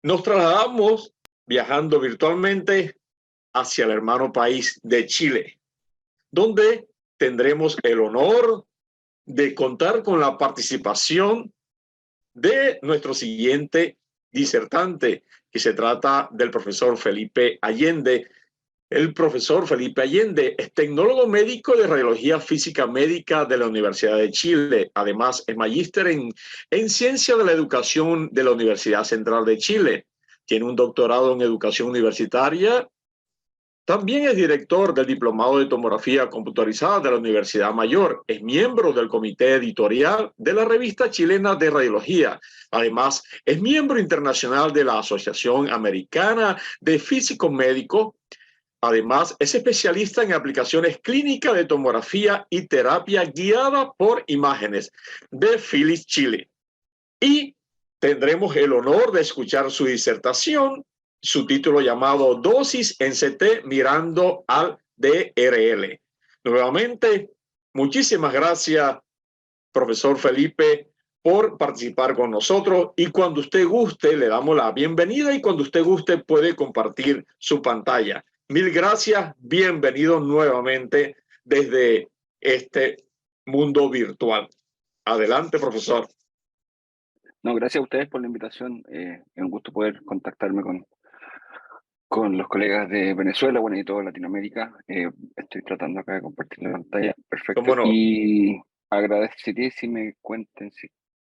Nos trasladamos viajando virtualmente hacia el hermano país de Chile, donde tendremos el honor de contar con la participación de nuestro siguiente disertante, que se trata del profesor Felipe Allende. El profesor Felipe Allende es tecnólogo médico de radiología física médica de la Universidad de Chile. Además, es magíster en ciencia de la educación de la Universidad Central de Chile. Tiene un doctorado en educación universitaria. También es director del Diplomado de Tomografía Computarizada de la Universidad Mayor. Es miembro del comité editorial de la Revista Chilena de Radiología. Además, es miembro internacional de la Asociación Americana de Físicos Médicos. Además, es especialista en aplicaciones clínicas de tomografía y terapia guiada por imágenes de Philips, Chile. Y tendremos el honor de escuchar su disertación, su título llamado Dosis en CT mirando al DRL. Nuevamente, muchísimas gracias, profesor Felipe, por participar con nosotros, y cuando usted guste le damos la bienvenida, y cuando usted guste puede compartir su pantalla. Mil gracias, bienvenido nuevamente desde este mundo virtual. Adelante, profesor. No, gracias a ustedes por la invitación. Es un gusto poder contactarme con los colegas de Venezuela, bueno, y toda Latinoamérica. Estoy tratando acá de compartir la pantalla. Perfecto. ¿Cómo no? Y agradecería si me cuenten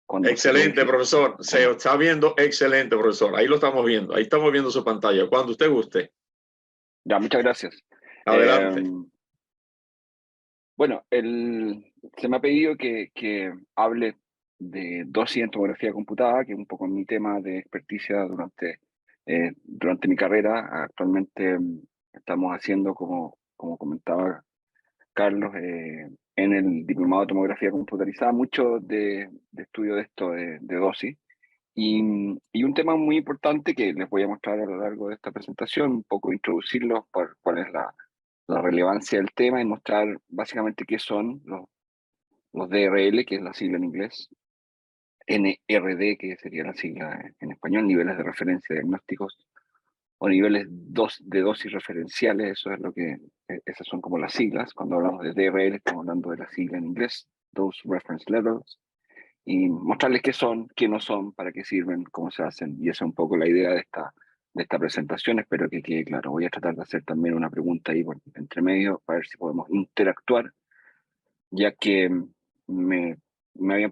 cuando excelente, profesor. Se está viendo excelente, profesor. Ahí lo estamos viendo. Ahí estamos viendo su pantalla. Cuando usted guste. Ya, muchas gracias. Adelante. Bueno, se me ha pedido que hable de dosis en tomografía computada, que es un poco mi tema de experticia durante mi carrera. Actualmente estamos haciendo, como comentaba Carlos, en el diplomado de tomografía computarizada, mucho de estudio de esto, de dosis. Y un tema muy importante que les voy a mostrar a lo largo de esta presentación, un poco introducirlos por cuál es la relevancia del tema y mostrar básicamente qué son los DRL, que es la sigla en inglés, NRD, que sería la sigla en español, niveles de referencia diagnósticos, o niveles de dosis referenciales. Eso es esas son como las siglas. Cuando hablamos de DRL estamos hablando de la sigla en inglés, Dose Reference Levels, y mostrarles qué son, qué no son, para qué sirven, cómo se hacen. Y esa es un poco la idea de esta presentación. Espero que quede claro. Voy a tratar de hacer también una pregunta ahí entre medio para ver si podemos interactuar, ya que me habían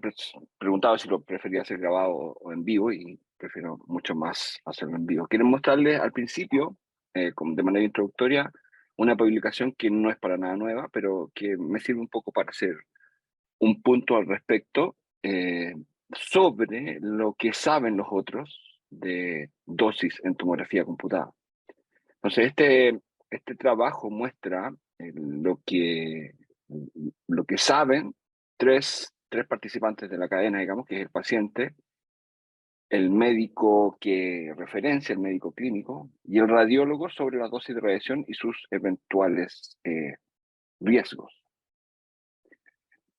preguntado si lo prefería hacer grabado o en vivo, y prefiero mucho más hacerlo en vivo. Quiero mostrarles al principio, de manera introductoria, una publicación que no es para nada nueva, pero que me sirve un poco para hacer un punto al respecto, sobre lo que saben los otros de dosis en tomografía computada. Entonces, este trabajo muestra lo que saben tres participantes de la cadena, digamos, que es el paciente, el médico que referencia, el médico clínico, y el radiólogo sobre la dosis de radiación y sus eventuales riesgos.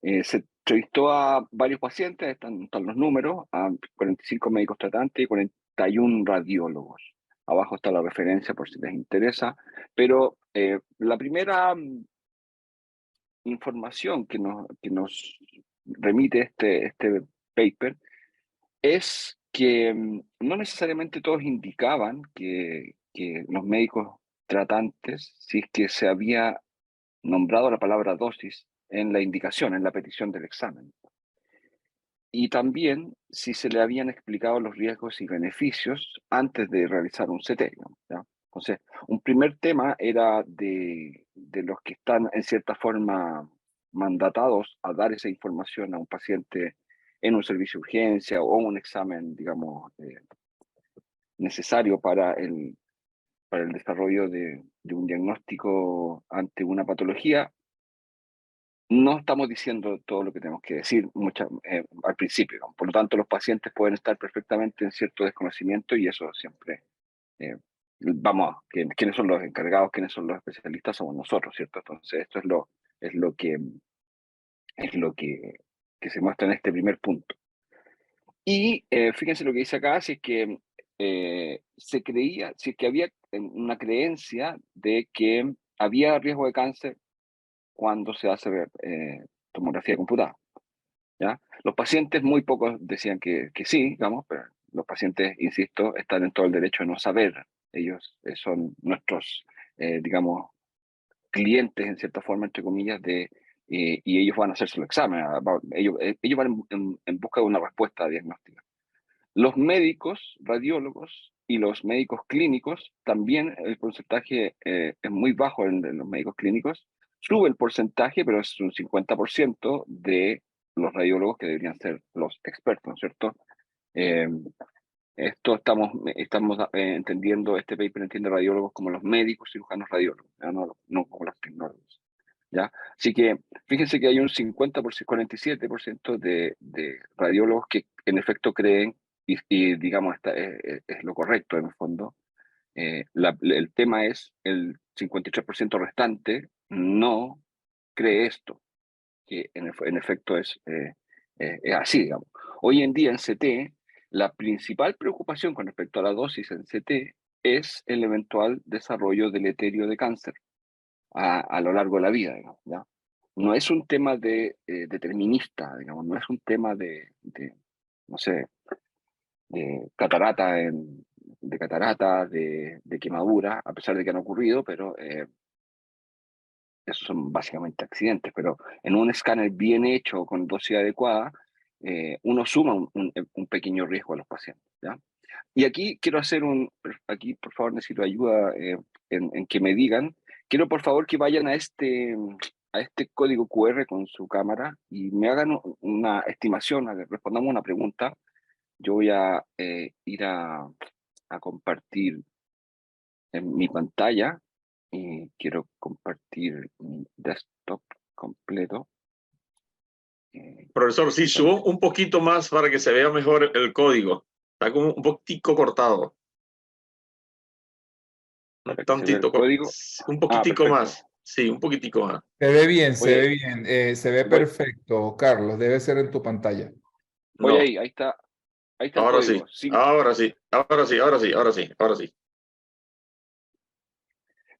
Se entrevistó a varios pacientes, están los números, a 45 médicos tratantes y 41 radiólogos. Abajo está la referencia por si les interesa, pero la primera información que nos remite este paper es que no necesariamente todos indicaban que los médicos tratantes, si es que se había nombrado la palabra dosis en la indicación, en la petición del examen. Y también si se le habían explicado los riesgos y beneficios antes de realizar un CT, ¿ya? Entonces, un primer tema era de los que están en cierta forma mandatados a dar esa información a un paciente en un servicio de urgencia o un examen, digamos, necesario para el desarrollo de un diagnóstico ante una patología. No estamos diciendo todo lo que tenemos que decir al principio, ¿no? Por lo tanto, los pacientes pueden estar perfectamente en cierto desconocimiento, y eso siempre, ¿quiénes son los encargados? ¿Quiénes son los especialistas? Somos nosotros, ¿cierto? Entonces, esto es lo que se muestra en este primer punto. Y fíjense lo que dice acá, si es que se creía, si es que había una creencia de que había riesgo de cáncer cuando se hace tomografía computada, ¿ya? Los pacientes, muy pocos decían que sí, digamos, pero los pacientes, insisto, están en todo el derecho de no saber. Ellos son nuestros, digamos, clientes, en cierta forma, entre comillas, y ellos van a hacerse el examen. Ellos van en busca de una respuesta diagnóstica. Los médicos, radiólogos y los médicos clínicos, también el porcentaje es muy bajo en los médicos clínicos. Sube el porcentaje, pero es un 50% de los radiólogos que deberían ser los expertos, ¿no es cierto? Eh, Esto estamos entendiendo, este paper entiende radiólogos como los médicos cirujanos radiólogos, ¿ya? No como los tecnólogos, ¿ya? Así que fíjense que hay un 50%, 47% de radiólogos que en efecto creen, y digamos, es lo correcto en el fondo. El tema es el 53% restante no cree esto, que en efecto es así, digamos. Hoy en día en CT, la principal preocupación con respecto a la dosis en CT es el eventual desarrollo deleterio de cáncer a lo largo de la vida, digamos, ¿ya? No es un tema determinista, digamos, no es un tema no sé, de catarata, de quemadura, a pesar de que han ocurrido, pero esos son básicamente accidentes, pero en un escáner bien hecho, con dosis adecuada, uno suma un pequeño riesgo a los pacientes, ¿ya? Y aquí quiero aquí por favor necesito ayuda en que me digan, quiero por favor que vayan a este código QR con su cámara y me hagan una estimación, respondamos una pregunta. Yo voy a ir a compartir en mi pantalla y quiero compartir mi desktop completo. Profesor, sí, subo un poquito más para que se vea mejor el código. Está como un poquitico cortado. Un Para que se vea el tantito, código. un Ah, poquitico perfecto. más. Sí, un poquitico más. Se ve bien, se Oye, ve bien, se ve voy, perfecto, Carlos. Debe ser en tu pantalla. oye No, ahí está el ahora sí, código. Sí. ahora sí, ahora sí, ahora sí, ahora sí, ahora sí.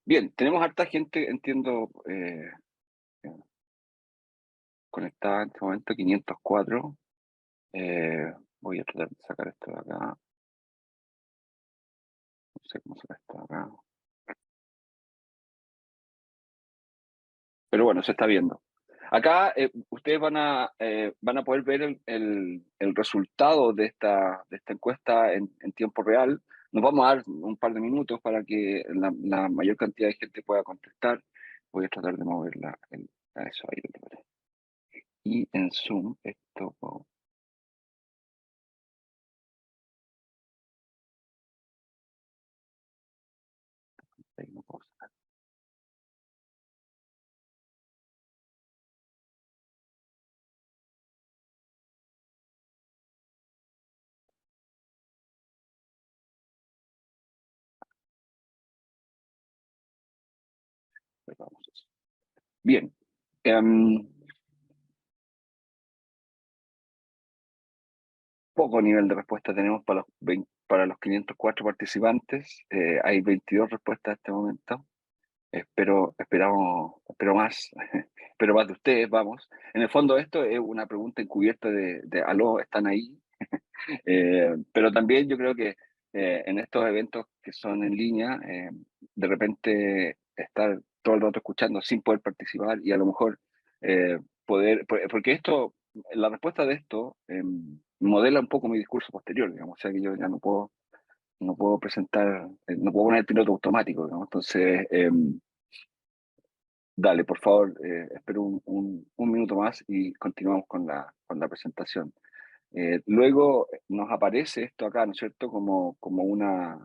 Bien, tenemos harta gente, entiendo, conectada en este momento, 504. Voy a tratar de sacar esto de acá. No sé cómo sacar esto de acá. Pero bueno, se está viendo. Acá ustedes van a poder ver el resultado de esta encuesta en tiempo real. Nos vamos a dar un par de minutos para que la mayor cantidad de gente pueda contestar. Voy a tratar de moverla a eso ahí. Y en Zoom, esto. Ahí no puedo sacar. Pero vamos a eso. Bien. Poco nivel de respuesta tenemos para los 504 participantes. Hay 22 respuestas en este momento. Espero más, espero más de ustedes, vamos. En el fondo esto es una pregunta encubierta aló, ¿están ahí? Pero también yo creo que en estos eventos que son en línea, de repente estar todo el rato escuchando sin poder participar y a lo mejor porque la respuesta de esto modela un poco mi discurso posterior, digamos, o sea que yo ya no puedo presentar, no puedo poner el piloto automático, digamos. Entonces, dale, por favor, espero un minuto más y continuamos con la presentación. Luego nos aparece esto acá, ¿no es cierto? Como una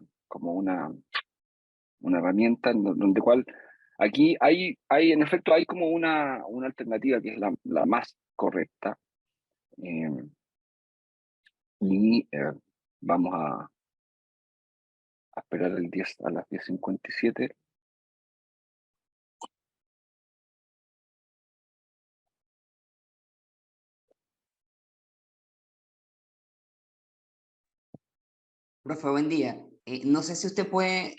herramienta donde cual aquí en efecto, hay como una alternativa que es la más correcta. eh, y vamos a esperar a las 10:57. Profe, buen día. No sé si usted puede,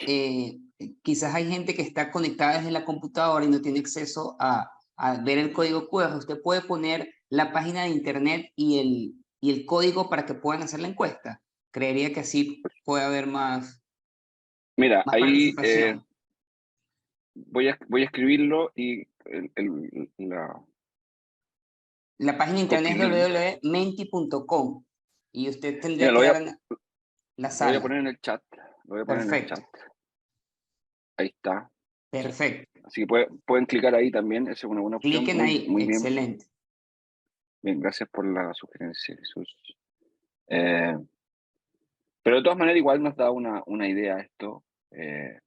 quizás hay gente que está conectada desde la computadora y no tiene acceso a ver el código QR. Usted puede poner la página de internet y el código para que puedan hacer la encuesta. Creería que así puede haber más Mira, ahí participación. voy a escribirlo y La página de internet es comprimir. www.menti.com y usted tendría Mira, que dar la lo voy a sala. poner en el chat. Lo voy a poner en el Perfecto, chat. Ahí está. Sí. perfecto. Así que pueden clicar ahí también. Esa es una buena opción. Cliquen Muy, ahí, muy bien. excelente. Bien, gracias por la sugerencia, Jesús. Pero de todas maneras, igual nos da una idea esto de,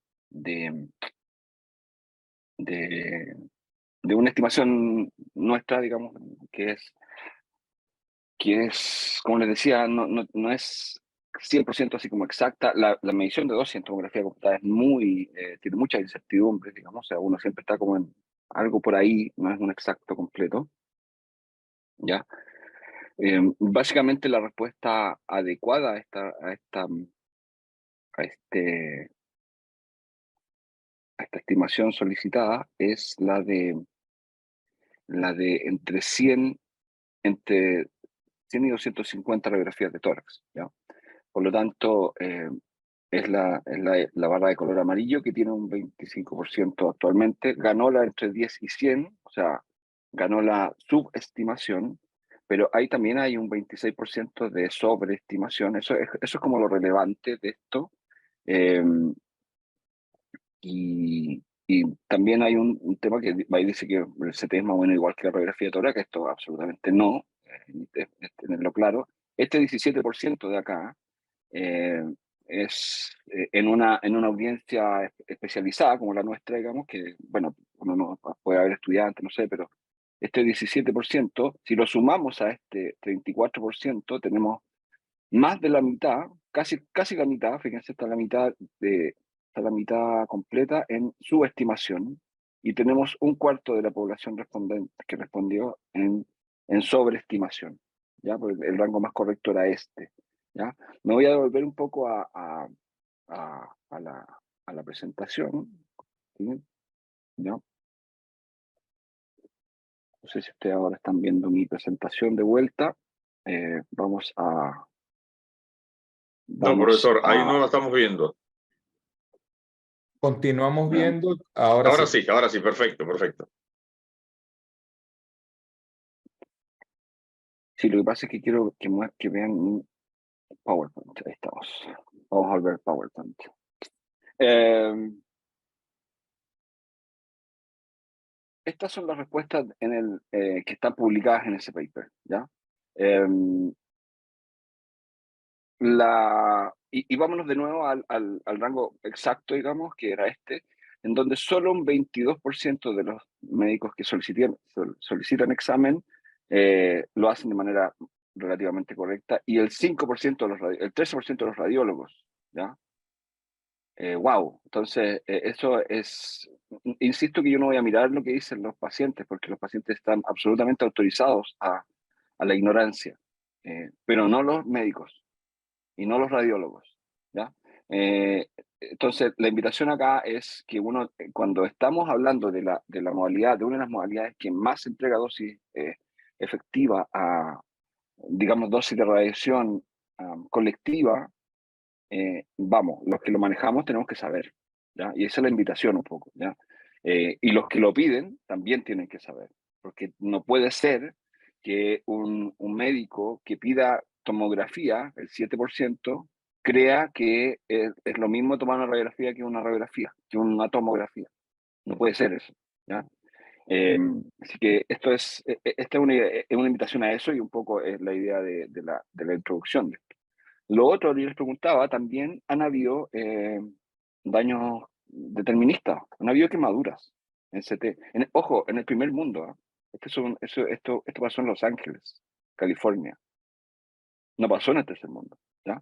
de, de una estimación nuestra, digamos, que es, como les decía, no es 100% así como exacta. La medición de dosis en tomografía computada es tiene muchas incertidumbres, digamos, o sea, uno siempre está como en algo por ahí, no es un exacto completo, ¿ya? Básicamente la respuesta adecuada a esta estimación solicitada es la de entre 100 y 250 radiografías de tórax, ¿ya? Por lo tanto, es la barra de color amarillo que tiene un 25% actualmente. Ganó la entre 10 y 100, o sea, ganó la subestimación, pero ahí también hay un 26% de sobreestimación. Eso es como lo relevante de esto. Eh, y también hay un tema que ahí dice que el CT es más o menos igual que la radiografía de tórax, que esto absolutamente no, es tenerlo claro. Este 17% de acá eh, es en una audiencia especializada como la nuestra, digamos, que, bueno, uno no puede haber estudiantes, no sé, pero este 17%, si lo sumamos a este 34%, tenemos más de la mitad, casi la mitad, fíjense, está la mitad completa en subestimación y tenemos un cuarto de la población respondente que respondió en sobreestimación, ¿ya? Porque el rango más correcto era este, ¿ya? Me voy a devolver un poco a la presentación, ¿sí? ¿Ya? No sé si ustedes ahora están viendo mi presentación de vuelta. Vamos No, profesor, ahí a no la estamos viendo. Continuamos ¿ya? viendo, ahora sí. Ahora sí, perfecto, perfecto. Sí, lo que pasa es que quiero que vean mi PowerPoint. Ahí estamos. Vamos a ver PowerPoint. Estas son las respuestas que están publicadas en ese paper, ¿ya? Y vámonos de nuevo al rango exacto, digamos, que era este, en donde solo un 22% de los médicos que solicitan examen lo hacen de manera relativamente correcta, y el 5% el 13% de los radiólogos, ¿ya? Wow, entonces eso insisto que yo no voy a mirar lo que dicen los pacientes, porque los pacientes están absolutamente autorizados a la ignorancia, pero no los médicos y no los radiólogos, ¿ya? Entonces, la invitación acá es que uno, cuando estamos hablando de la modalidad, de una de las modalidades que más entrega dosis efectiva digamos, dosis de radiación colectiva, vamos, los que lo manejamos tenemos que saber, ¿ya? Y esa es la invitación un poco, ¿ya? Y los que lo piden también tienen que saber, porque no puede ser que un médico que pida tomografía, el 7%, crea que es lo mismo tomar una radiografía que una radiografía, que una tomografía. No puede ser eso, ¿ya? Así que esta es una invitación a eso y un poco es la idea de la introducción. Lo otro, yo les preguntaba, también han habido daños deterministas, han habido quemaduras en CT. Ojo, en el primer mundo, ¿ah? Esto pasó en Los Ángeles, California. No pasó en el tercer mundo, ¿ya?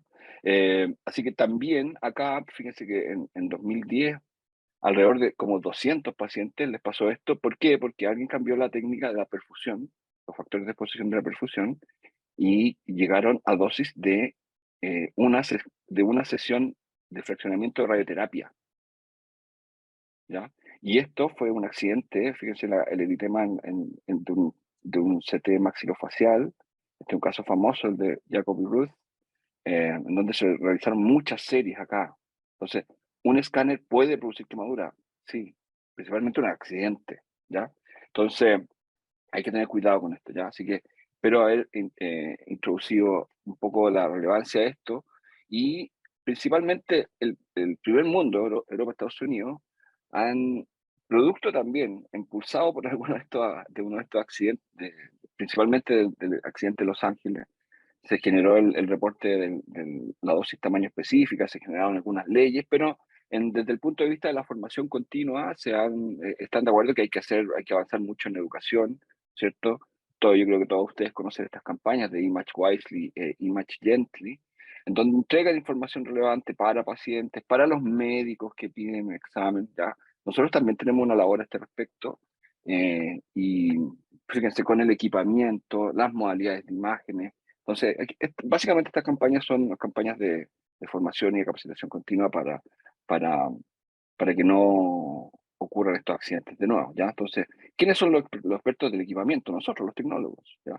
Así que también acá, fíjense que en 2010, alrededor de como 200 pacientes les pasó esto. ¿Por qué? Porque alguien cambió la técnica de la perfusión, los factores de exposición de la perfusión, y llegaron a dosis de de una sesión de fraccionamiento de radioterapia, ¿ya? Y esto fue un accidente, fíjense el eritema de un CT maxilofacial, este es un caso famoso, el de Jacob y Ruth, en donde se realizaron muchas series acá. Entonces, un escáner puede producir quemadura, sí, principalmente un accidente, ¿ya? Entonces, hay que tener cuidado con esto, ¿ya? Así que espero haber introducido un poco la relevancia de esto y principalmente el primer mundo, Europa, Estados Unidos, han, producto también, impulsado por uno de estos accidentes, principalmente del accidente de Los Ángeles, se generó el reporte de la dosis tamaño específica, se generaron algunas leyes, pero desde el punto de vista de la formación continua están de acuerdo que hay que avanzar mucho en educación, ¿cierto? Yo creo que todos ustedes conocen estas campañas de Image Wisely, Image Gently, en donde entregan información relevante para pacientes, para los médicos que piden examen, ¿ya? Nosotros también tenemos una labor a este respecto, y fíjense con el equipamiento, las modalidades de imágenes. Entonces, básicamente estas campañas son campañas de formación y de capacitación continua para, para que no ocurran estos accidentes de nuevo, ¿ya? Entonces, ¿quiénes son los expertos del equipamiento? Nosotros, los tecnólogos, ¿ya?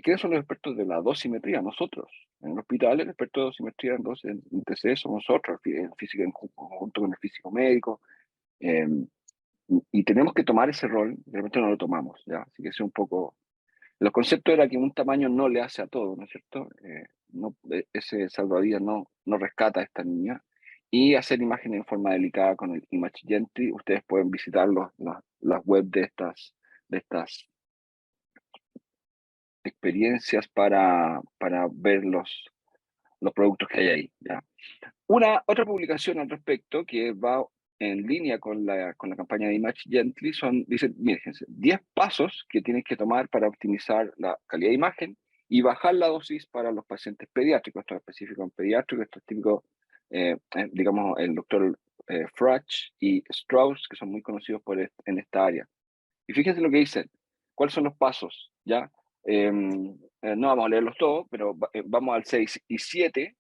¿Quiénes son los expertos de la dosimetría? Nosotros. En el hospital, el experto de dosimetría en TCE somos nosotros, el físico en conjunto con el físico médico, eh, y tenemos que tomar ese rol, de repente no lo tomamos, ¿ya? Así que es un poco. Los conceptos era que un tamaño no le hace a todo, ¿no es cierto? Ese salvavidas no rescata a esta niña. Y hacer imágenes en forma delicada con el Image Gentry. Ustedes pueden visitar las web de estas experiencias para ver los productos que hay ahí, ¿ya? Otra publicación al respecto que va en línea con la campaña de Image Gently dice, miren, fíjense, 10 pasos que tienes que tomar para optimizar la calidad de imagen y bajar la dosis para los pacientes pediátricos. Esto es específico en pediátricos, esto es típico, digamos, el doctor Frach y Strauss, que son muy conocidos en esta área. Y fíjense lo que dicen, cuáles son los pasos, ¿ya? No vamos a leerlos todos, pero vamos al 6 y 7,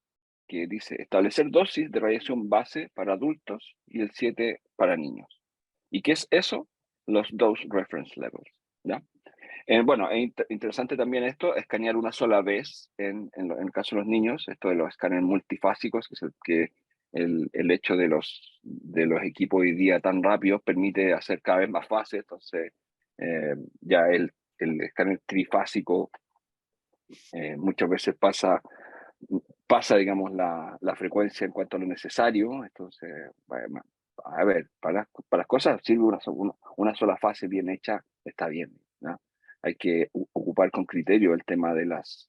que dice establecer dosis de radiación base para adultos y el 7 para niños. ¿Y qué es eso? Los dose reference levels, ¿ya? Bueno, es interesante también esto, escanear una sola vez en el caso de los niños, esto de los escáneres multifásicos, que el hecho de los equipos hoy día tan rápidos permite hacer cada vez más fases, entonces ya el escáner trifásico muchas veces pasa, digamos, la frecuencia en cuanto a lo necesario. Entonces, a ver, para las cosas sirve una sola fase bien hecha, está bien, ¿no? Hay que ocupar con criterio el tema de las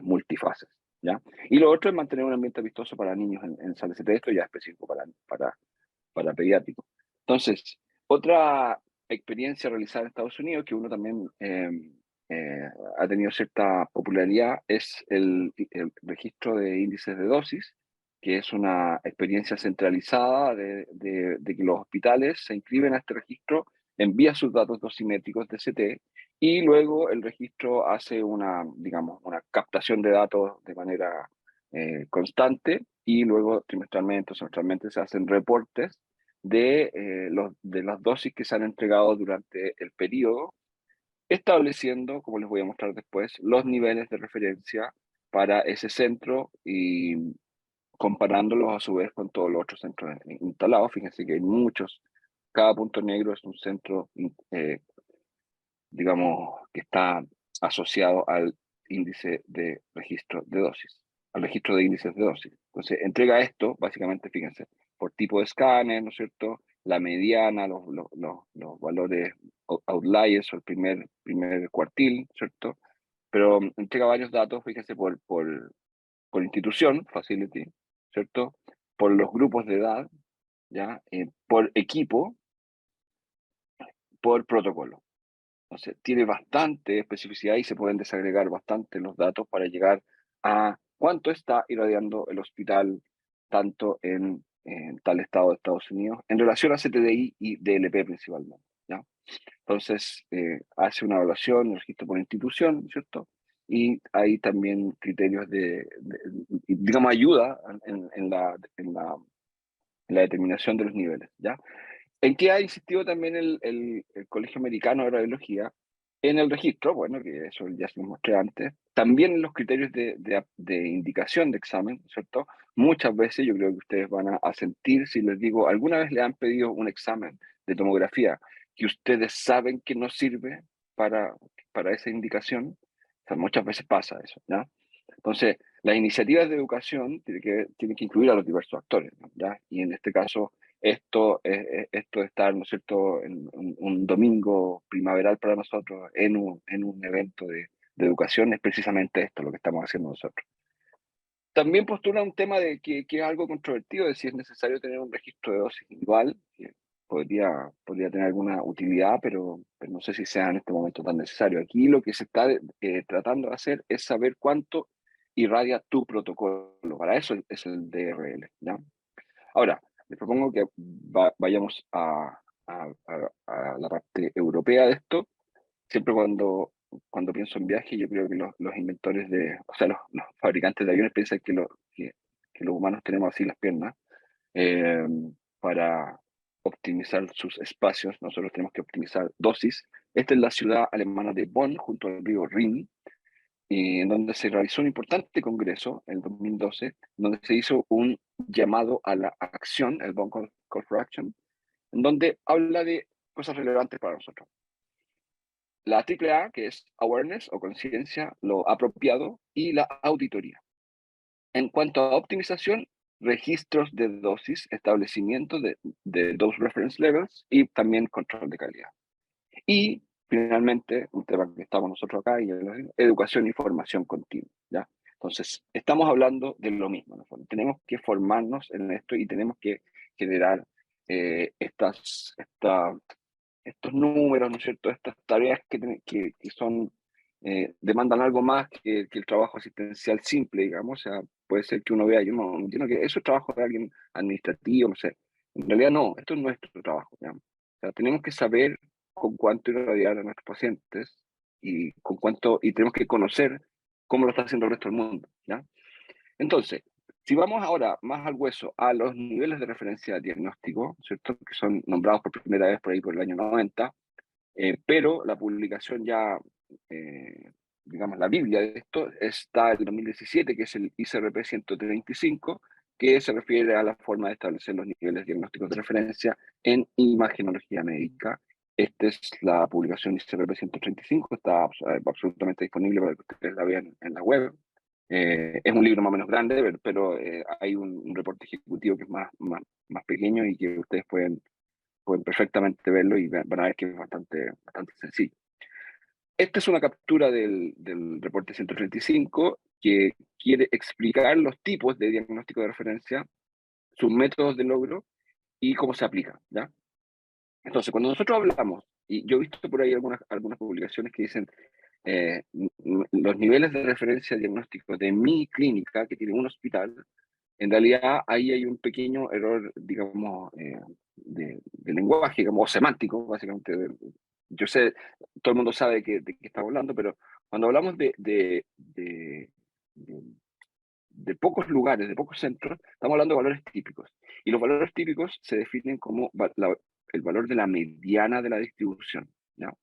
multifases, ¿ya? Y lo otro es mantener un ambiente vistoso para niños en salas de esto ya específico para pediátricos. Entonces, otra experiencia realizada en Estados Unidos que uno también ha tenido cierta popularidad es el registro de índices de dosis, que es una experiencia centralizada de que los hospitales se inscriben a este registro, envían sus datos dosimétricos de CT y luego el registro hace digamos, una captación de datos de manera constante y luego trimestralmente o semestralmente se hacen reportes de las dosis que se han entregado durante el periodo, estableciendo, como les voy a mostrar después, los niveles de referencia para ese centro y comparándolos a su vez con todos los otros centros instalados. Fíjense que hay muchos, cada punto negro es un centro, digamos, que está asociado al índice de registro de dosis, al registro de índices de dosis. Entonces, entrega esto, básicamente, fíjense, por tipo de escáner, ¿no es cierto? La mediana, los valores outliers o el primer cuartil, ¿cierto? Pero entrega varios datos, fíjense, por institución, facility, ¿cierto? Por los grupos de edad, ¿ya? Por equipo, por protocolo. Entonces, tiene bastante especificidad y se pueden desagregar bastante los datos para llegar a cuánto está irradiando el hospital, tanto en tal estado de Estados Unidos, en relación a CTDI y DLP principalmente, ¿ya? Entonces, hace una evaluación, un registro por institución, ¿cierto? y hay también criterios digamos, ayuda en la determinación de los niveles, ¿ya? ¿En qué ha insistido también el Colegio Americano de Radiología? En el registro, bueno, que eso ya se lo mostré antes, también en los criterios de indicación de examen, ¿cierto? Muchas veces yo creo que ustedes van a sentir, si les digo, alguna vez le han pedido un examen de tomografía que ustedes saben que no sirve para esa indicación, o sea, muchas veces pasa eso, ¿ya? Entonces, las iniciativas de educación tienen que incluir a los diversos actores, ¿no? ¿Ya? Y en este caso, esto de estar, ¿no es cierto?, en un domingo primaveral para nosotros en un evento de educación es precisamente esto lo que estamos haciendo nosotros. También postula un tema de que es algo controvertido, de si es necesario tener un registro de dosis individual, que podría tener alguna utilidad, pero no sé si sea en este momento tan necesario. Aquí lo que se está tratando de hacer es saber cuánto irradia tu protocolo. Para eso es el DRL, ¿ya? Ahora, les propongo que vayamos a la parte europea de esto. Siempre cuando pienso en viaje, yo creo que los inventores o sea, los fabricantes de aviones piensan que los humanos tenemos así las piernas eh, para optimizar sus espacios. Nosotros tenemos que optimizar dosis. Esta es la ciudad alemana de Bonn, junto al río Rin, en donde se realizó un importante congreso en el 2012, donde se hizo un llamado a la acción, el Bonn Call for Action, en donde habla de cosas relevantes para nosotros. La AAA, que es awareness o conciencia, lo apropiado, y la auditoría. En cuanto a optimización, registros de dosis, establecimiento de dose reference levels y también control de calidad. Y finalmente, un tema que estamos nosotros acá, y educación y formación continua, ¿ya? Entonces, estamos hablando de lo mismo, ¿no? Tenemos que formarnos en esto y tenemos que generar estos números, ¿no es cierto? Estas tareas que son, demandan algo más que el trabajo asistencial simple, digamos. O sea, puede ser que uno vea, yo no entiendo que eso es trabajo de alguien administrativo, no sé. En realidad no, esto es nuestro trabajo, digamos. O sea, tenemos que saber con cuánto irradiar a nuestros pacientes y tenemos que conocer cómo lo está haciendo el resto del mundo, ¿ya? Entonces, si vamos ahora más al hueso, a los niveles de referencia diagnóstico, ¿cierto?, que son nombrados por primera vez por ahí por el año 90, pero la publicación ya, digamos, la Biblia de esto está en 2017, que es el ICRP 135, que se refiere a la forma de establecer los niveles diagnósticos de referencia en imagenología médica. Esta es la publicación ICRP 135, está absolutamente disponible para que ustedes la vean en la web. Es un libro más o menos grande, pero hay un reporte ejecutivo que es más pequeño y que ustedes pueden perfectamente verlo y van a ver que es bastante sencillo. Esta es una captura del reporte 135 que quiere explicar los tipos de diagnóstico de referencia, sus métodos de logro y cómo se aplican, ¿ya? Entonces, cuando nosotros hablamos, y yo he visto por ahí algunas publicaciones que dicen los niveles de referencia diagnóstico de mi clínica, que tiene un hospital, en realidad ahí hay un pequeño error, digamos, de lenguaje, digamos, o semántico, básicamente. Yo sé, todo el mundo sabe de qué estamos hablando, pero cuando hablamos de pocos lugares, de pocos centros, estamos hablando de valores típicos. Y los valores típicos se definen como el valor de la mediana de la distribución, ¿ya?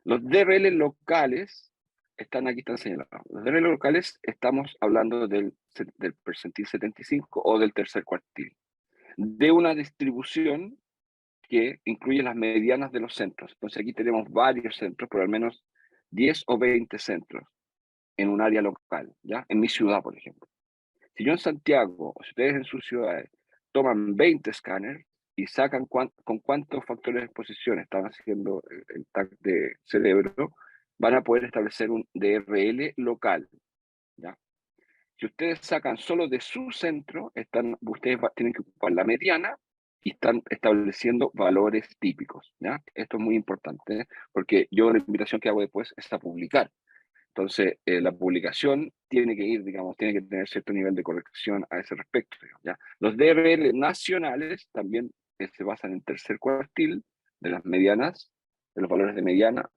Los DRL locales están señalados. Los DRL locales estamos hablando del percentil 75 o del tercer cuartil, de una distribución que incluye las medianas de los centros. Entonces aquí tenemos varios centros, por al menos 10 o 20 centros en un área local, ¿ya? En mi ciudad, por ejemplo. Si yo en Santiago, o si ustedes en sus ciudades, toman 20 escáneres y sacan con cuántos factores de exposición están haciendo el tag de cerebro, van a poder establecer un DRL local, ¿ya? Si ustedes sacan solo de su centro, ustedes tienen que ocupar la mediana y están estableciendo valores típicos, ¿ya? Esto es muy importante, porque yo la invitación que hago después es a publicar. Entonces, la publicación tiene que ir, digamos, tiene que tener cierto nivel de corrección a ese respecto, ¿ya? Los DRL nacionales también se basan en tercer cuartil de las medianas, de los valores de mediana,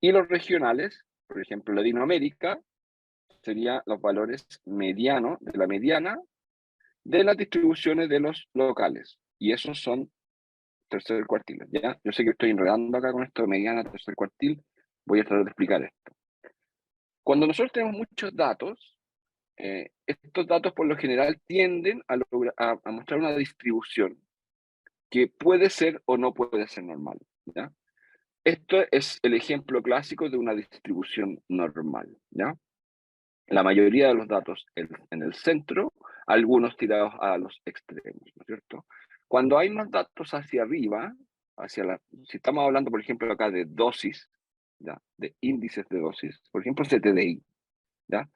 y los regionales por ejemplo, Latinoamérica, serían los valores medianos, de la mediana, de las distribuciones de los locales. Y esos son tercer cuartil, ¿ya? Yo sé que estoy enredando acá con esto de mediana, tercer cuartil. Voy a tratar de explicar esto. Cuando nosotros tenemos muchos datos, estos datos por lo general tienden a mostrar una distribución que puede ser o no puede ser normal, ¿ya? Esto es el ejemplo clásico de una distribución normal, ¿ya? La mayoría de los datos en el centro, algunos tirados a los extremos, ¿no es cierto? Cuando hay más datos hacia arriba, si estamos hablando, por ejemplo, acá de dosis, ¿ya? De índices de dosis, por ejemplo, CTDI, ¿ya?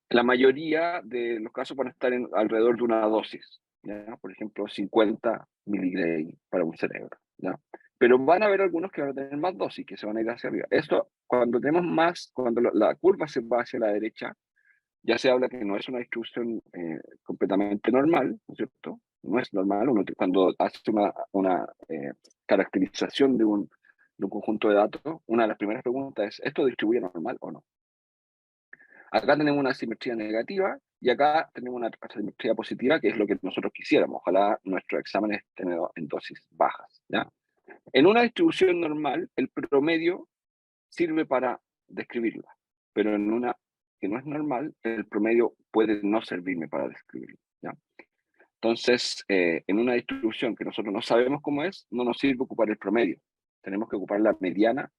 La mayoría de los casos van a estar alrededor de una dosis, ¿ya? Por ejemplo, 50 miligray para un cerebro, ¿ya? Pero van a haber algunos que van a tener más dosis, que se van a ir hacia arriba. Esto, cuando tenemos más, cuando la curva se va hacia la derecha, ya se habla que no es una distribución completamente normal, ¿no es cierto? No es normal. Cuando hace una caracterización de un conjunto de datos, una de las primeras preguntas es, ¿esto distribuye normal o no? Acá tenemos una simetría negativa y acá tenemos una simetría positiva, que es lo que nosotros quisiéramos. Ojalá nuestros exámenes estén en dosis bajas, ¿ya? En una distribución normal, el promedio sirve para describirla, pero en una que no es normal, el promedio puede no servirme para describirla, ¿ya? Entonces, en una distribución que nosotros no sabemos cómo es, no nos sirve ocupar el promedio. Tenemos que ocupar la mediana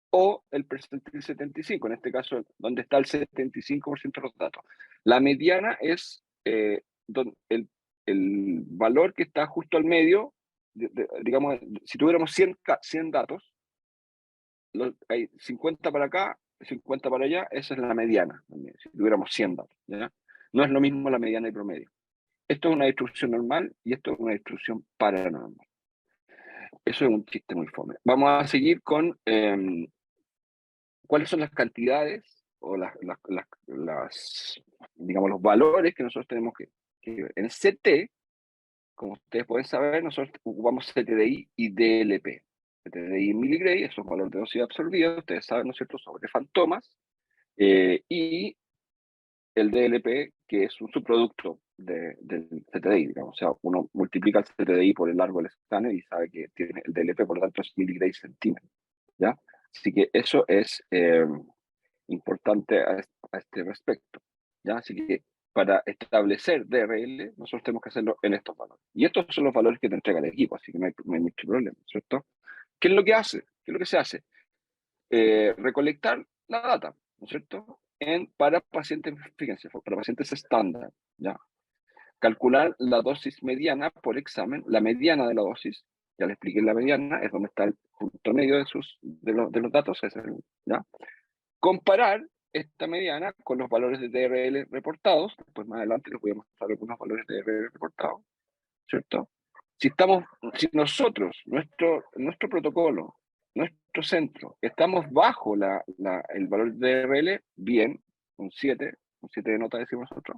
o el percentil 75, en este caso, donde está el 75% de los datos. La mediana es el valor que está justo al medio, digamos, si tuviéramos 100 datos, hay 50 para acá, 50 para allá, esa es la mediana, si tuviéramos 100 datos, ¿ya? No es lo mismo la mediana y promedio. Esto es una distribución normal y esto es una distribución paranormal. Eso es un chiste muy fome. Vamos a seguir con cuáles son las cantidades o digamos, los valores que nosotros tenemos que ver. En CT, como ustedes pueden saber, nosotros ocupamos CTDI y DLP. CTDI en miligray, esos valores de dosis absorbida, ustedes saben, ¿no es cierto?, sobre fantomas, y el DLP, que es un subproducto del CTDI, digamos. O sea, uno multiplica el CTDI por el largo del escáner y sabe que tiene el DLP, por lo tanto, es miligray centímetro, ¿ya? Así que eso es importante a este respecto, ¿ya? Así que para establecer DRL, nosotros tenemos que hacerlo en estos valores. Y estos son los valores que te entrega el equipo, así que no hay mucho problema, ¿cierto? ¿Qué es lo que hace? ¿Qué es lo que se hace? Recolectar la data, ¿no es cierto? Para pacientes, fíjense, para pacientes estándar, ¿ya? Calcular la dosis mediana por examen, la mediana de la dosis, ya le expliqué la mediana, es donde está el punto medio de los datos, ¿ya? Comparar esta mediana con los valores de DRL reportados, después más adelante les voy a mostrar algunos valores de DRL reportados, ¿cierto? Si nosotros, nuestro protocolo, nuestro centro, estamos bajo el valor de DRL, bien, un 7 de nota decimos nosotros,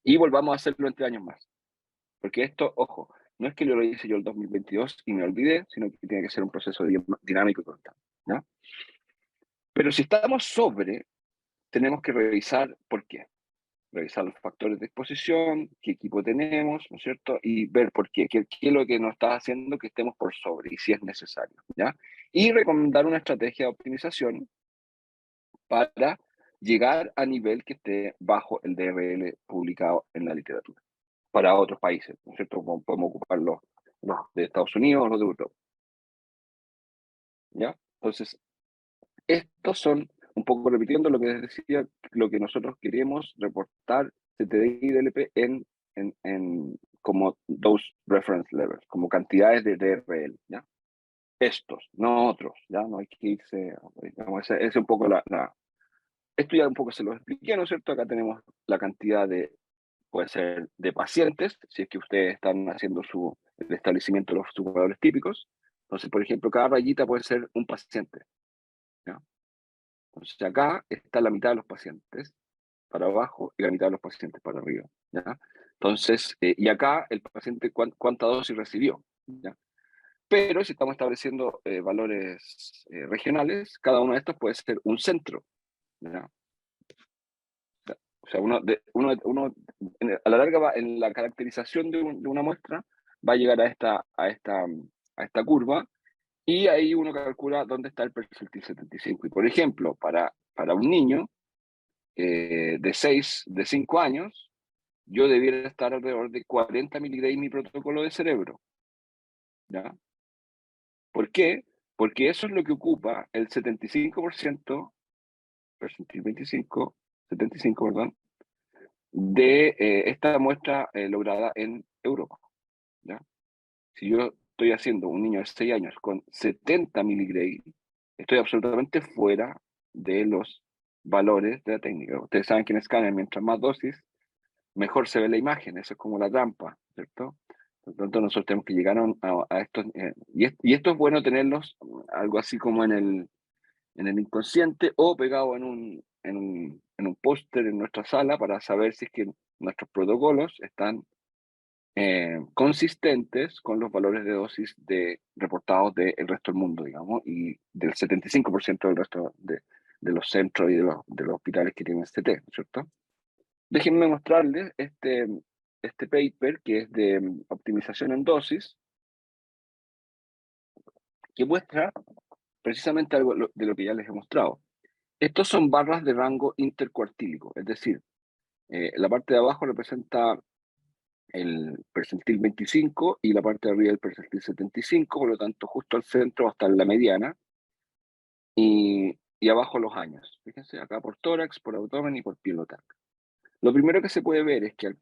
y volvamos a hacerlo entre años más. Porque esto, ojo, no es que lo hice yo el 2022 y me olvidé, sino que tiene que ser un proceso dinámico y constante, ¿ya? Pero si estamos sobre, tenemos que revisar por qué. Revisar los factores de exposición, qué equipo tenemos, ¿no es cierto? Y ver por qué es lo que nos está haciendo que estemos por sobre y si es necesario, ¿ya? Y recomendar una estrategia de optimización para llegar a nivel que esté bajo el DRL publicado en la literatura para otros países, ¿no es cierto? Podemos ocupar los de Estados Unidos, los de Europa, ¿ya? Entonces, estos son, un poco repitiendo lo que les decía, lo que nosotros queremos reportar CTDI y DLP como those reference levels, como cantidades de DRL, ¿ya? Estos, no otros, ¿ya? No hay que irse, digamos, ese es un poco esto ya un poco se lo expliqué, ¿no es cierto? Acá tenemos la cantidad puede ser de pacientes, si es que ustedes están haciendo el establecimiento de sus valores típicos. Entonces, por ejemplo, cada rayita puede ser un paciente, ¿ya? Entonces, acá está la mitad de los pacientes para abajo y la mitad de los pacientes para arriba, ¿ya? Entonces, y acá el paciente cuánta dosis recibió, ¿ya? Pero si estamos estableciendo valores regionales, cada uno de estos puede ser un centro, ¿ya? O sea, a la larga, en la caracterización de una muestra, va a llegar a esta curva, y ahí uno calcula dónde está el percentil 75. Y por ejemplo, para un niño de 5 años, yo debiera estar alrededor de 40 miligray mi protocolo de cerebro, ¿ya? ¿Por qué? Porque eso es lo que ocupa el 75%, percentil 75, perdón, de esta muestra lograda en Europa, ¿ya? Si yo estoy haciendo un niño de 6 años con 70 miligray, estoy absolutamente fuera de los valores de la técnica. Ustedes saben que en escáner, mientras más dosis, mejor se ve la imagen. Eso es como la trampa, ¿cierto? Por lo tanto, nosotros tenemos que llegar a estos... y esto es bueno tenerlos algo así como en el inconsciente o pegado en un póster en nuestra sala para saber si es que nuestros protocolos están consistentes con los valores de dosis reportados del resto del mundo, digamos, y del 75% del resto de los centros y de los hospitales que tienen CT, ¿cierto? Déjenme mostrarles este paper que es de optimización en dosis, que muestra precisamente algo de lo que ya les he mostrado. Estos son barras de rango intercuartílico, es decir, la parte de abajo representa el percentil 25 y la parte de arriba el percentil 75, por lo tanto justo al centro va a estar la mediana, y abajo los años. Fíjense, acá por tórax, por abdomen y por pilotac. Lo primero que se puede ver es que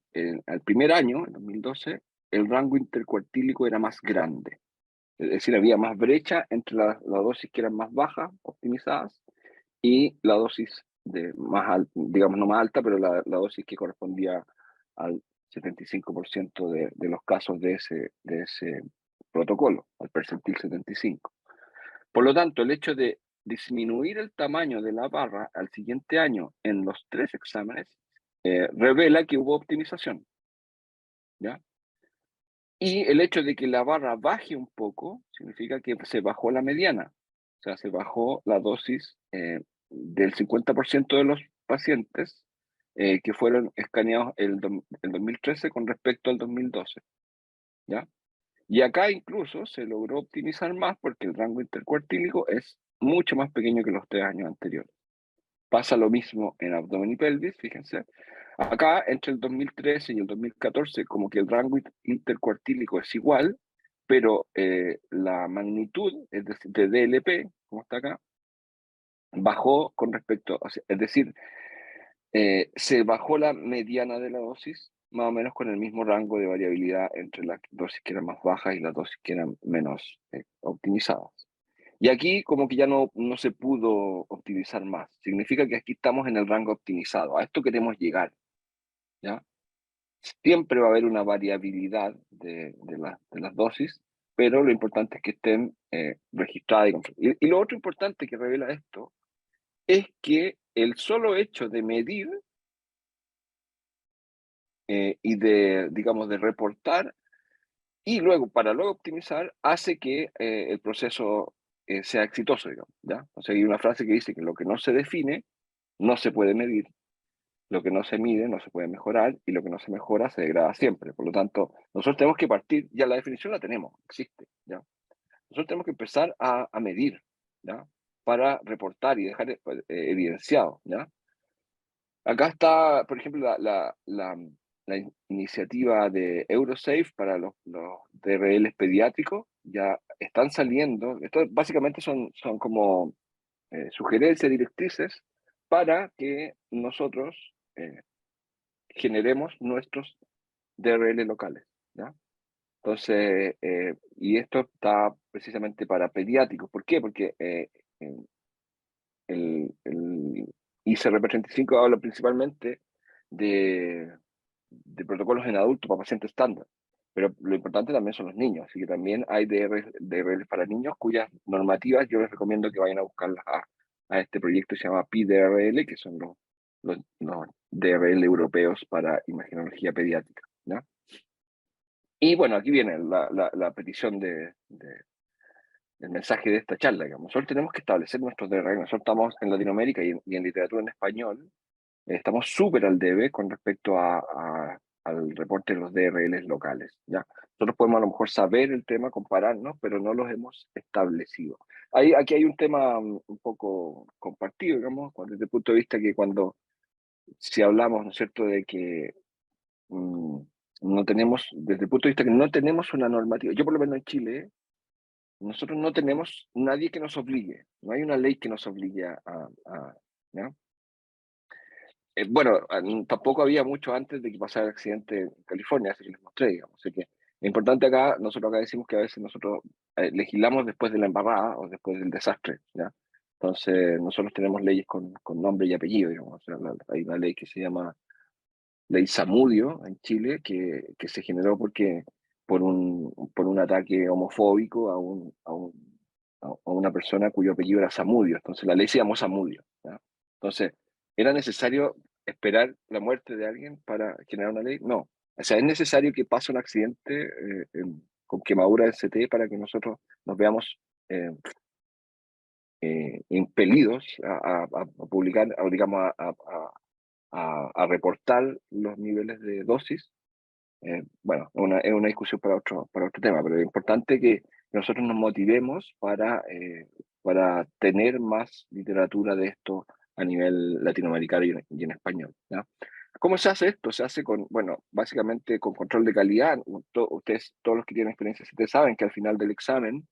al primer año, en 2012, el rango intercuartílico era más grande. Es decir, había más brecha entre la dosis que eran más bajas, optimizadas, y la dosis digamos, no más alta, pero la dosis que correspondía al 75% de los casos de ese protocolo, al percentil 75. Por lo tanto, el hecho de disminuir el tamaño de la barra al siguiente año en los 3 exámenes revela que hubo optimización, ¿ya? Y el hecho de que la barra baje un poco significa que se bajó la mediana, o sea, se bajó la dosis del 50% de los pacientes que fueron escaneados el 2013 con respecto al 2012, ¿ya? Y acá incluso se logró optimizar más porque el rango intercuartílico es mucho más pequeño que los 3 años anteriores. Pasa lo mismo en abdomen y pelvis, fíjense. Acá, entre el 2013 y el 2014, como que el rango intercuartílico es igual, pero la magnitud, es decir, de DLP, como está acá, bajó con respecto, o sea, es decir, se bajó la mediana de la dosis, más o menos con el mismo rango de variabilidad entre las dosis que eran más bajas y las dosis que eran menos optimizadas. Y aquí como que ya no se pudo optimizar más. Significa que aquí estamos en el rango optimizado. A esto queremos llegar, ¿ya? Siempre va a haber una variabilidad de las dosis, pero lo importante es que estén registradas. Y lo otro importante que revela esto es que el solo hecho de medir y digamos, de reportar y para luego optimizar, hace que el proceso sea exitoso, digamos, ¿ya? O sea, hay una frase que dice que lo que no se define no se puede medir, lo que no se mide no se puede mejorar, y lo que no se mejora se degrada siempre. Por lo tanto, nosotros tenemos que partir, ya la definición la tenemos, existe, ¿ya? Nosotros tenemos que empezar a medir, ¿ya? Para reportar y dejar evidenciado, ¿ya? Acá está, por ejemplo, la iniciativa de Eurosafe para los DRLs pediátricos. Ya están saliendo. Esto básicamente son como sugerencias, directrices para que nosotros generemos nuestros DRL locales, ¿ya? Entonces, y esto está precisamente para pediátricos. ¿Por qué? Porque el ICRP-35 habla principalmente de protocolos en adultos para pacientes estándar, pero lo importante también son los niños, así que también hay DRL para niños cuyas normativas yo les recomiendo que vayan a buscarlas a este proyecto que se llama PDRL, que son los DRL europeos para imagenología pediátrica, ¿ya? Y bueno, aquí viene la petición de el mensaje de esta charla, digamos. Nosotros tenemos que establecer nuestros DRL. Nosotros estamos en Latinoamérica y en literatura en español, estamos súper al debe con respecto al reporte de los DRLs locales, ¿ya? Nosotros podemos a lo mejor saber el tema, compararnos, pero no los hemos establecido. Aquí hay un tema un poco compartido, digamos, desde el punto de vista que si hablamos, ¿no es cierto?, de que no tenemos, desde el punto de vista que no tenemos una normativa, yo por lo menos en Chile, nosotros no tenemos nadie que nos obligue, no hay una ley que nos obligue ¿ya? Bueno, tampoco había mucho antes de que pasara el accidente en California, así que les mostré, digamos. Así que lo importante acá, nosotros acá decimos que a veces nosotros legislamos después de la embarrada o después del desastre, ¿ya? Entonces, nosotros tenemos leyes con nombre y apellido, digamos. O sea, hay una ley que se llama Ley Zamudio en Chile, que se generó por un ataque homofóbico a una persona cuyo apellido era Zamudio. Entonces, la ley se llamó Zamudio, ¿ya? Entonces, ¿era necesario esperar la muerte de alguien para generar una ley? No. O sea, es necesario que pase un accidente con quemadura de CT para que nosotros nos veamos impelidos a publicar, digamos, a reportar los niveles de dosis. Bueno, es una discusión para otro tema, pero es importante que nosotros nos motivemos para tener más literatura de esto a nivel latinoamericano y en español, ¿ya? ¿Cómo se hace esto? Se hace bueno, básicamente con control de calidad. Ustedes, todos los que tienen experiencia, ustedes saben que al final del examen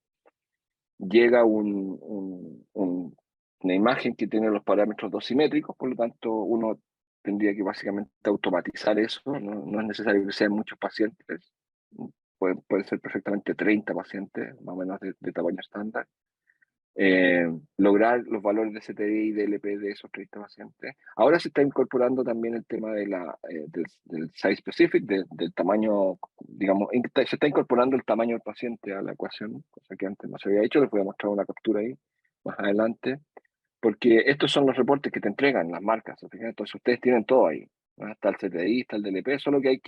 llega una imagen que tiene los parámetros dosimétricos, por lo tanto uno tendría que básicamente automatizar eso, no es necesario que sean muchos pacientes, pueden ser perfectamente 30 pacientes, más o menos de tamaño estándar, lograr los valores de CTI y de LP de esos 30 pacientes. Ahora se está incorporando también el tema del size specific, del tamaño, digamos, se está incorporando el tamaño del paciente a la ecuación, cosa que antes no se había hecho. Les voy a mostrar una captura ahí más adelante, porque estos son los reportes que te entregan las marcas, ¿sí? Entonces ustedes tienen todo ahí, ¿no? Está el CTI, está el DLP, solo que hay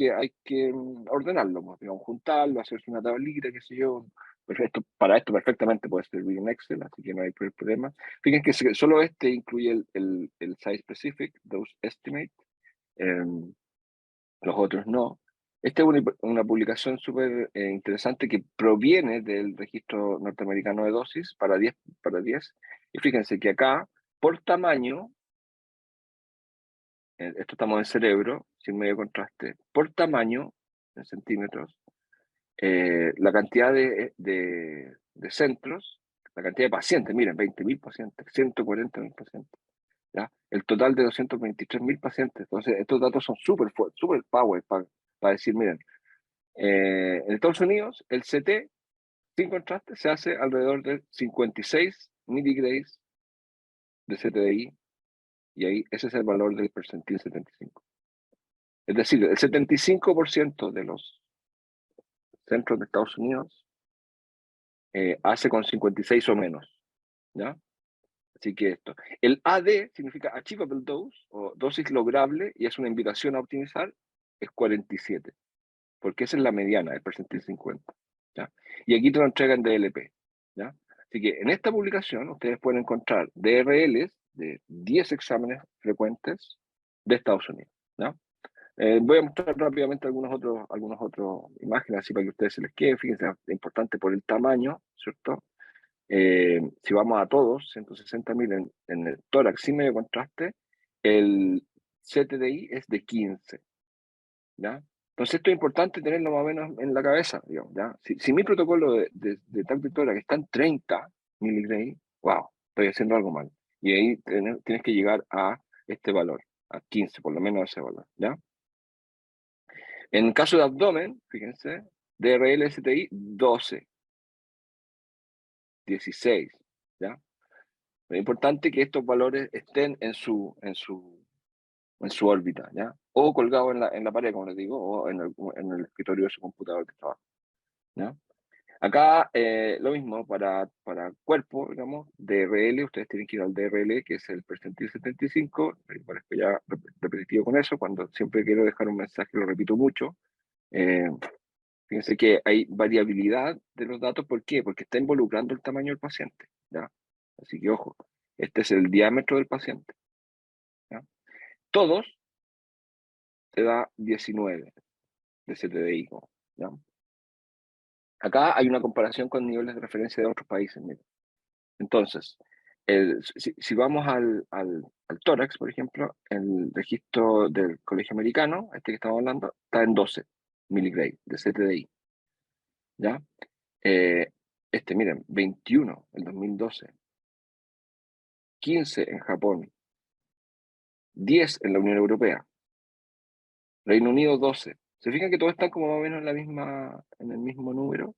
que ordenarlo, pues, digamos, juntarlo, hacerse una tablita, qué sé yo. Perfecto, para esto perfectamente puede servir en Excel, así que no hay problema. Fíjense que solo este incluye el size specific, dose estimate, los otros no. Esta es una publicación súper interesante que proviene del registro norteamericano de dosis para 10. Y fíjense que acá, por tamaño, esto estamos en cerebro, sin medio contraste, por tamaño, en centímetros, la cantidad de centros, la cantidad de pacientes, miren, 20.000 pacientes, 140.000 pacientes, ¿ya? El total de 223.000 pacientes. Entonces, estos datos son súper power para decir, miren, en Estados Unidos, el CT, sin contraste, se hace alrededor de 56 miligrays de CTDI, y ahí ese es el valor del percentil 75. Es decir, el 75% de los centros de Estados Unidos hace con 56 o menos, ¿ya? Así que esto. El AD significa Achievable Dose, o dosis lograble, y es una invitación a optimizar, es 47, porque esa es la mediana, el percentil 50, ¿ya? Y aquí te lo entregan DLP, ¿ya? Así que en esta publicación ustedes pueden encontrar DRLs de 10 exámenes frecuentes de Estados Unidos, ¿ya? Voy a mostrar rápidamente algunas otras imágenes, así para que a ustedes se les quede. Fíjense, es importante por el tamaño, ¿cierto? Si vamos a todos, 160.000 en el tórax sin medio contraste, el CTDI es de 15, ¿ya? Entonces esto es importante tenerlo más o menos en la cabeza, digamos, ¿ya? Si mi protocolo de TAC tórax está en 30 miligray, wow, estoy haciendo algo mal. Y ahí tienes que llegar a este valor, a 15, por lo menos ese valor, ¿ya? En caso de abdomen, fíjense, DRL STI 12, 16, ¿ya? Es importante que estos valores estén en su órbita, ¿ya? O colgado en la pared, como les digo, o en el escritorio de su computador de trabajo, ¿ya? Acá lo mismo para cuerpo, digamos, DRL, ustedes tienen que ir al DRL, que es el percentil 75, me parezco ya repetitivo con eso, cuando siempre quiero dejar un mensaje, lo repito mucho, Fíjense que hay variabilidad de los datos. ¿Por qué? Porque está involucrando el tamaño del paciente. ¿Ya? Así que ojo, este es el diámetro del paciente. ¿Ya? Todos te da 19 de CTDI. ¿Ya? Acá hay una comparación con niveles de referencia de otros países. Mira. Entonces, si vamos al tórax, por ejemplo, el registro del Colegio Americano, este que estamos hablando, está en 12 miligray de CTDI. ¿Ya? Miren, 21 en 2012, 15 en Japón, 10 en la Unión Europea, Reino Unido 12. ¿Se fijan que todos están como más o menos en el mismo número?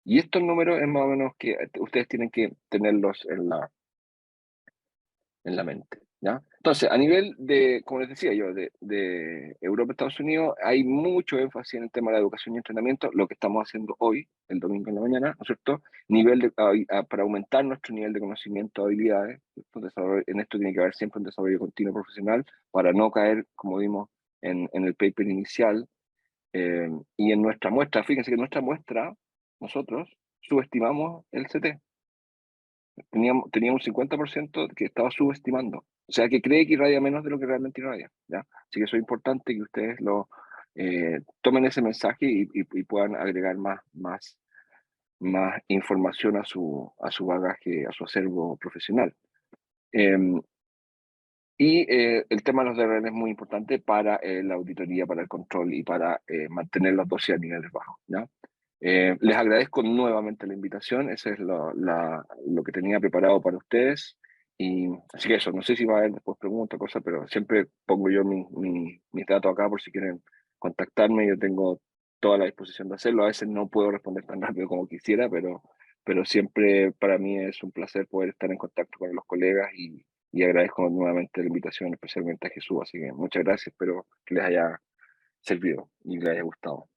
Y estos números es más o menos que ustedes tienen que tenerlos en la mente, ¿ya? Entonces, a nivel de, como les decía yo, de Europa, Estados Unidos, hay mucho énfasis en el tema de la educación y entrenamiento, lo que estamos haciendo hoy, el domingo en la mañana, ¿no es cierto? Para aumentar nuestro nivel de conocimiento, habilidades, en esto tiene que haber siempre un desarrollo continuo profesional, para no caer, como vimos en el paper inicial, y en nuestra muestra. Fíjense que en nuestra muestra, nosotros subestimamos el CT. Tenía un 50% que estaba subestimando. O sea, que cree que irradia menos de lo que realmente irradia. ¿Ya? Así que eso es importante que ustedes tomen ese mensaje y puedan agregar más información a su bagaje, a su acervo profesional. El tema de los DRL es muy importante para la auditoría, para el control y para mantener las dosis a niveles bajos. ¿Ya? Les agradezco nuevamente la invitación, eso es lo que tenía preparado para ustedes. Y así que eso, no sé si va a haber después preguntas, cosas, pero siempre pongo yo mis datos acá por si quieren contactarme. Yo tengo toda la disposición de hacerlo. A veces no puedo responder tan rápido como quisiera, pero siempre para mí es un placer poder estar en contacto con los colegas y agradezco nuevamente la invitación, especialmente a Jesús. Así que muchas gracias, espero que les haya servido y les haya gustado.